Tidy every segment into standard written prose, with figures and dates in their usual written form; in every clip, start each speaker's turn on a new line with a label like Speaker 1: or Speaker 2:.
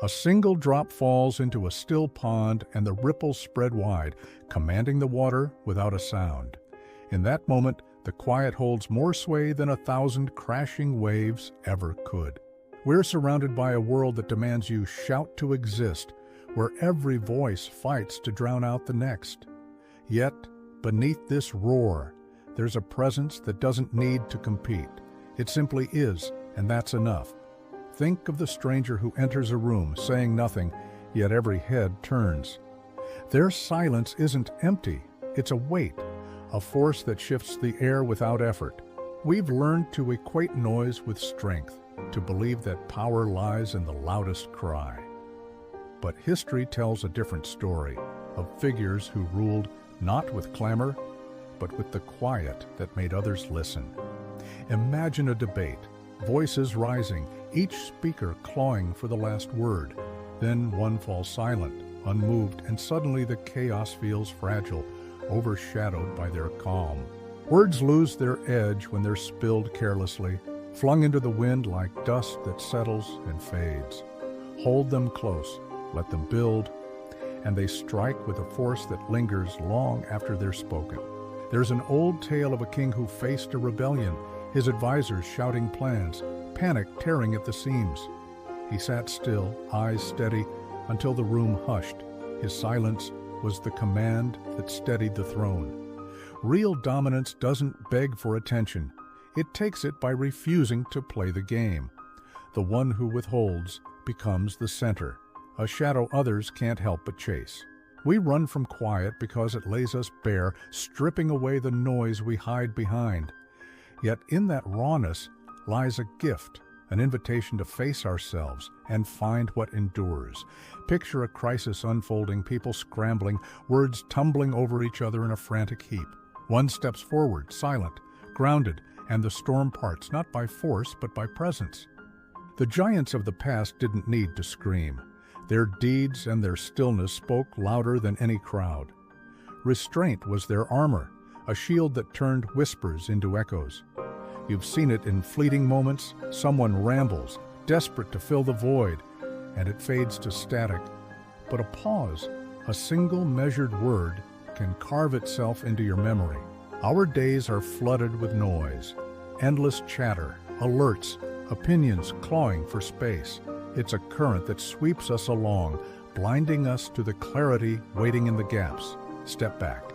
Speaker 1: A single drop falls into a still pond and the ripples spread wide, commanding the water without a sound. In that moment, the quiet holds more sway than 1,000 crashing waves ever could. We're surrounded by a world that demands you shout to exist, where every voice fights to drown out the next. Yet, beneath this roar, there's a presence that doesn't need to compete. It simply is, and that's enough. Think of the stranger who enters a room, saying nothing, yet every head turns. Their silence isn't empty, it's a weight, a force that shifts the air without effort. We've learned to equate noise with strength, to believe that power lies in the loudest cry. But history tells a different story, of figures who ruled not with clamor, but with the quiet that made others listen. Imagine a debate, voices rising, each speaker clawing for the last word. Then one falls silent, unmoved, and suddenly the chaos feels fragile, overshadowed by their calm. Words lose their edge when they're spilled carelessly, flung into the wind like dust that settles and fades. Hold them close, let them build, and they strike with a force that lingers long after they're spoken. There's an old tale of a king who faced a rebellion, his advisors shouting plans, panic tearing at the seams. He sat still, eyes steady, until the room hushed. His silence was the command that steadied the throne. Real dominance doesn't beg for attention. It takes it by refusing to play the game. The one who withholds becomes the center, a shadow others can't help but chase. We run from quiet because it lays us bare, stripping away the noise we hide behind. Yet in that rawness lies a gift, an invitation to face ourselves and find what endures. Picture a crisis unfolding, people scrambling, words tumbling over each other in a frantic heap. One steps forward, silent, grounded, and the storm parts, not by force, but by presence. The giants of the past didn't need to scream. Their deeds and their stillness spoke louder than any crowd. Restraint was their armor, a shield that turned whispers into echoes. You've seen it in fleeting moments. Someone rambles, desperate to fill the void, and it fades to static. But a pause, a single measured word, can carve itself into your memory. Our days are flooded with noise, endless chatter, alerts, opinions clawing for space. It's a current that sweeps us along, blinding us to the clarity waiting in the gaps. Step back,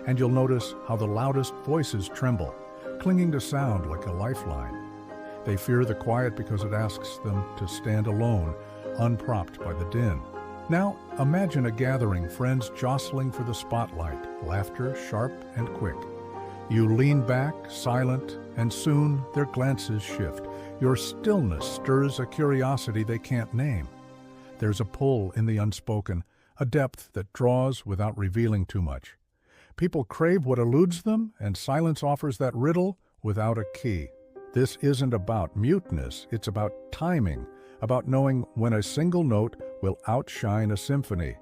Speaker 1: and you'll notice how the loudest voices tremble, clinging to sound like a lifeline. They fear the quiet because it asks them to stand alone, unpropped by the din. Now, imagine a gathering, friends jostling for the spotlight, laughter sharp and quick. You lean back, silent, and soon their glances shift. Your stillness stirs a curiosity they can't name. There's a pull in the unspoken, a depth that draws without revealing too much. People crave what eludes them, and silence offers that riddle without a key. This isn't about muteness, it's about timing, about knowing when a single note will outshine a symphony.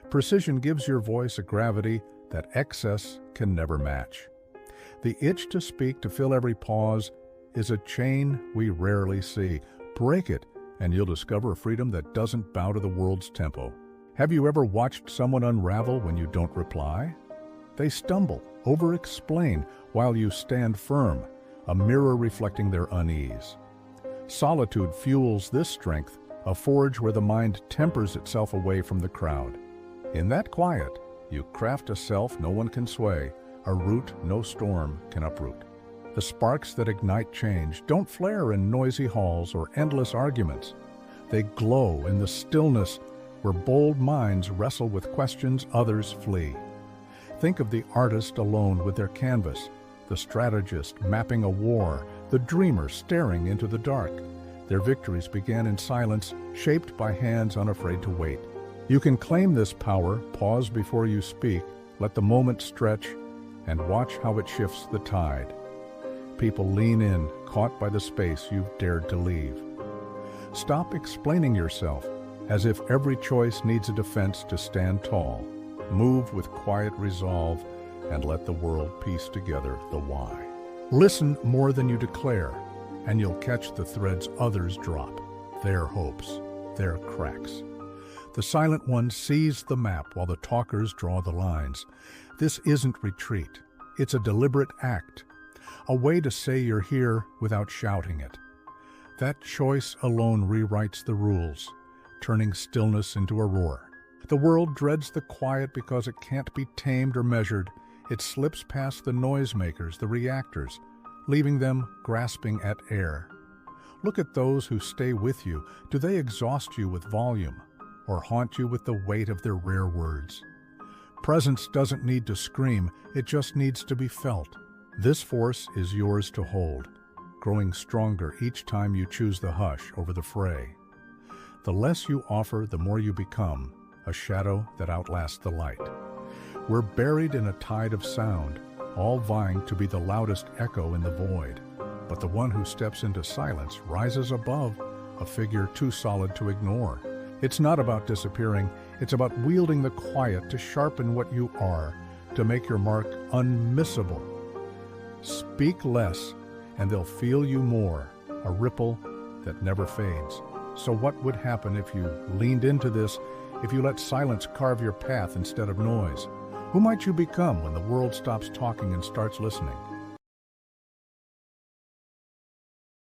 Speaker 1: Precision gives your voice a gravity that excess can never match. The itch to speak, to fill every pause, is a chain we rarely see. Break it, and you'll discover a freedom that doesn't bow to the world's tempo. Have you ever watched someone unravel when you don't reply? They stumble, over-explain, while you stand firm, a mirror reflecting their unease. Solitude fuels this strength, a forge where the mind tempers itself away from the crowd. In that quiet, you craft a self no one can sway, a root no storm can uproot. The sparks that ignite change don't flare in noisy halls or endless arguments. They glow in the stillness where bold minds wrestle with questions others flee. Think of the artist alone with their canvas, the strategist mapping a war, the dreamer staring into the dark. Their victories began in silence, shaped by hands unafraid to wait. You can claim this power, pause before you speak, let the moment stretch, and watch how it shifts the tide. People lean in, caught by the space you've dared to leave. Stop explaining yourself, as if every choice needs a defense to stand tall. Move with quiet resolve, and let the world piece together the why. Listen more than you declare, and you'll catch the threads others drop, their hopes, their cracks. The silent one sees the map while the talkers draw the lines. This isn't retreat. It's a deliberate act, a way to say you're here without shouting it. That choice alone rewrites the rules, turning stillness into a roar. The world dreads the quiet because it can't be tamed or measured. It slips past the noisemakers, the reactors, leaving them grasping at air. Look at those who stay with you. Do they exhaust you with volume or haunt you with the weight of their rare words? Presence doesn't need to scream, it just needs to be felt. This force is yours to hold, growing stronger each time you choose the hush over the fray. The less you offer, the more you become, a shadow that outlasts the light. We're buried in a tide of sound, all vying to be the loudest echo in the void. But the one who steps into silence rises above, a figure too solid to ignore. It's not about disappearing, it's about wielding the quiet to sharpen what you are, to make your mark unmissable. Speak less, and they'll feel you more, a ripple that never fades. So what would happen if you leaned into this, if you let silence carve your path instead of noise? Who might you become when the world stops talking and starts listening?